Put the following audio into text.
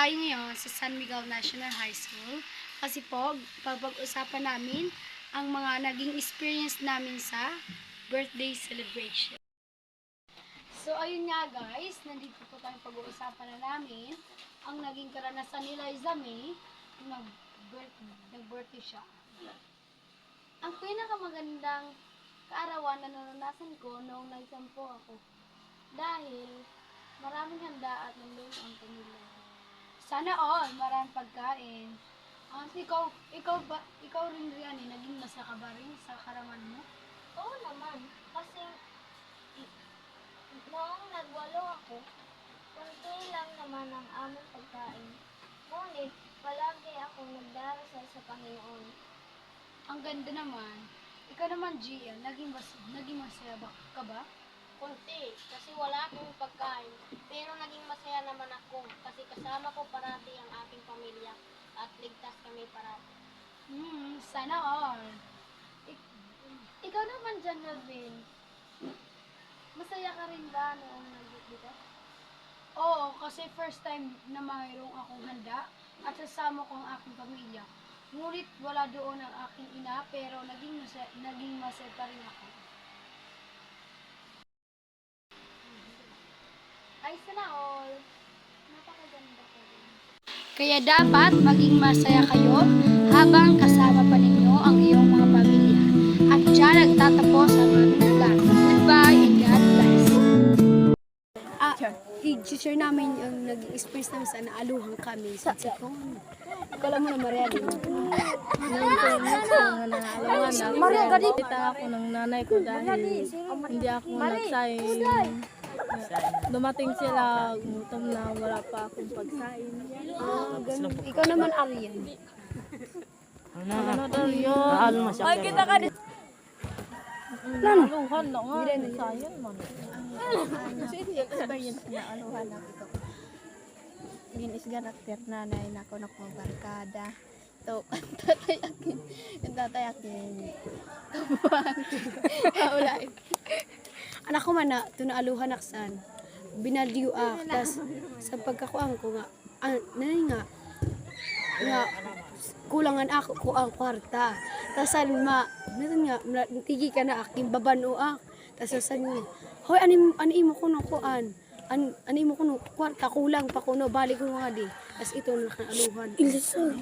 tayo ngayon sa San Miguel National High School kasi po, pag-usapan namin ang mga naging experience namin sa birthday celebration. So, ayun nga guys, nandito po tayong pag-uusapan na namin ang naging karanasan ni Liza May nung nag-birthday siya. Ang pinakamagandang kaarawan na naranasan ko noong nagsampo ako dahil maraming handa at nandun ang pamilya. Sana all, maraming pagkain. Ikaw rin Rian, naging masaya ka ba rin sa karaman mo? Oo naman, kasi noong nagwalo ako, konti lang naman ang aming pagkain. Ngunit, palagi ako nagdarasal sa Panginoon. Ang ganda naman. Ikaw naman, Gian, naging masaya ka ba? Konti, kasi wala akong pagkain. Pero naging masaya naman ako, kasi kasama ko parati ang aking pamilya at ligtas kami parati. Sana all. Ikaw naman dyan, Melvin. Masaya ka rin ba noong nag-birthday ka? Oo, kasi first time na mayroong akong handa at sasama ko ang aking pamilya. Ngunit wala doon ang aking ina, pero naging masaya pa rin ako. Ay, sana all. Napakaganda ko rin. Kaya dapat maging masaya kayo habang kasama pa ninyo ang iyong mga pamilya. At dyan nagtatapos ang ating vlog. Goodbye and God bless. I-share namin yung nag-experience namin sa naaluhan kami sa Tsipon. Kala mo na Maria din. Maria, ganita ako ng nanay ko dahil hindi ako nagsaing. Dumating sila, gutom na, wala pa akong pagsaing. Ikaw naman, Arian. Ano daw yun? Ay, kita ka din. Aluhan na nga, sayang man. Sige, experience na aluhan na ito. Ginis karakter nanay na ako nakmabarkada. To, tatay akin. Kaulain. Anak ko man na, ito na aluhan aksan. Binaldiyo tas sa pagkakuan ko nga, nanay nga kulangan ako ko ang kwarta. Tas salma, natin nga, tigi ka na aking babano Tas sasan niya, hoy, ani mo ko no kuan. Ani mo ko no kwarta, kulang pa ko no, balik ko nga di. Tas ito na aluhan. Ilisoy.